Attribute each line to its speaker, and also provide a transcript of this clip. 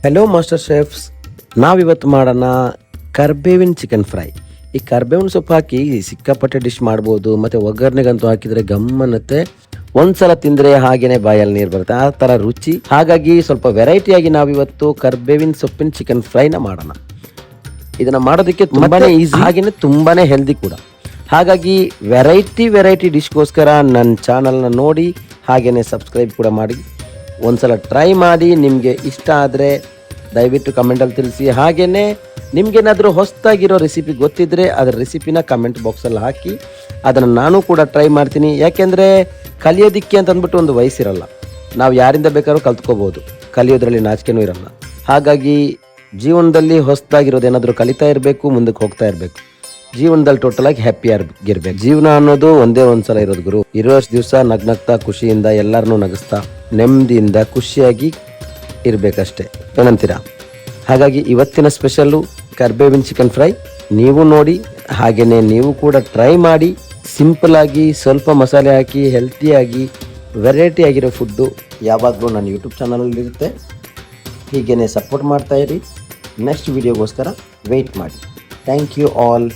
Speaker 1: Hello master chefs, ನಾವಿವತ್ತು ಮಾಡೋಣ ಕರ್ಬೇವಿನ ಚಿಕನ್ ಫ್ರೈ. ಈ ಕರ್ಬೇವಿನ ಸೊಪ್ಪು ಹಾಕಿ ಸಿಕ್ಕಾಪಟ್ಟೆ ಡಿಶ್ ಮಾಡ್ಬೋದು, ಮತ್ತು ಒಗ್ಗರಣೆಗಂತೂ ಹಾಕಿದರೆ ಗಮ್ಮನ್ನತ್ತೆ. ಒಂದ್ಸಲ ತಿಂದರೆ ಹಾಗೇನೆ ಬಾಯಲ್ಲಿ ನೀರು ಬರುತ್ತೆ, ಆ ಥರ ರುಚಿ. ಹಾಗಾಗಿ ಸ್ವಲ್ಪ ವೆರೈಟಿಯಾಗಿ ನಾವಿವತ್ತು ಕರ್ಬೇವಿನ ಸೊಪ್ಪಿನ ಚಿಕನ್ ಫ್ರೈನ ಮಾಡೋಣ. ಇದನ್ನು ಮಾಡೋದಕ್ಕೆ ತುಂಬಾ ಈಸಿ, ಹಾಗೆಯೇ ತುಂಬಾ ಹೆಲ್ದಿ ಕೂಡ. ಹಾಗಾಗಿ ವೆರೈಟಿ ಡಿಶ್ಗೋಸ್ಕರ ನನ್ನ ಚಾನಲ್ನ ನೋಡಿ ಹಾಗೆಯೇ ಸಬ್ಸ್ಕ್ರೈಬ್ ಕೂಡ ಮಾಡಿ. ಒಂದ್ಸಲ ಟ್ರೈ ಮಾಡಿ, ನಿಮಗೆ ಇಷ್ಟ ಆದರೆ ದಯವಿಟ್ಟು ಕಮೆಂಟಲ್ಲಿ ತಿಳಿಸಿ. ಹಾಗೆಯೇ ನಿಮಗೇನಾದರೂ ಹೊಸದಾಗಿರೋ ರೆಸಿಪಿ ಗೊತ್ತಿದ್ದರೆ ಅದರ ರೆಸಿಪಿನ ಕಮೆಂಟ್ ಬಾಕ್ಸಲ್ಲಿ ಹಾಕಿ, ಅದನ್ನು ನಾನು ಕೂಡ ಟ್ರೈ ಮಾಡ್ತೀನಿ. ಯಾಕೆಂದರೆ ಕಲಿಯೋದಕ್ಕೆ ಅಂತ ಅಂದ್ಬಿಟ್ಟು ಒಂದು ವಯಸ್ಸಿರಲ್ಲ, ನಾವು ಯಾರಿಂದ ಬೇಕಾದ್ರೂ ಕಲ್ತ್ಕೋಬೋದು, ಕಲಿಯೋದ್ರಲ್ಲಿ ನಾಚಿಕೆನೂ ಇರಲ್ಲ. ಹಾಗಾಗಿ ಜೀವನದಲ್ಲಿ ಹೊಸದಾಗಿರೋದೇನಾದರೂ ಕಲಿತಾ ಇರಬೇಕು, ಮುಂದಕ್ಕೆ ಹೋಗ್ತಾ ಇರಬೇಕು. ಜೀವನದಲ್ಲಿ ಟೋಟಲಾಗಿ ಹ್ಯಾಪಿಯಾಗಿರ್ಬೇಕು. ಜೀವನ ಅನ್ನೋದು ಒಂದೇ ಒಂದ್ಸಲ ಇರೋದು ಗುರು. ಇರೋಷ್ಟು ದಿವಸ ನಗ್ನಗ್ತಾ ಖುಷಿಯಿಂದ ಎಲ್ಲರನ್ನೂ ನಗಿಸ್ತಾ ನೆಮ್ಮದಿಯಿಂದ ಖುಷಿಯಾಗಿ ಇರಬೇಕಷ್ಟೇ, ಏನಂತೀರಾ? ಹಾಗಾಗಿ ಇವತ್ತಿನ ಸ್ಪೆಷಲ್ಲು ಕರ್ಬೇವಿನ ಚಿಕನ್ ಫ್ರೈ. ನೀವು ನೋಡಿ, ಹಾಗೆಯೇ ನೀವು ಕೂಡ ಟ್ರೈ ಮಾಡಿ. ಸಿಂಪಲ್ಲಾಗಿ ಸ್ವಲ್ಪ ಮಸಾಲೆ ಹಾಕಿ ಹೆಲ್ತಿಯಾಗಿ ವೆರೈಟಿ ಆಗಿರೋ ಫುಡ್ಡು ಯಾವಾಗಲೂ ನನ್ನ ಯೂಟ್ಯೂಬ್ ಚಾನಲಲ್ಲಿರುತ್ತೆ. ಹೀಗೇ ಸಪೋರ್ಟ್ ಮಾಡ್ತಾಯಿರಿ. ನೆಕ್ಸ್ಟ್ ವಿಡಿಯೋಗೋಸ್ಕರ ವೆಯ್ಟ್ ಮಾಡಿ. Thank you all.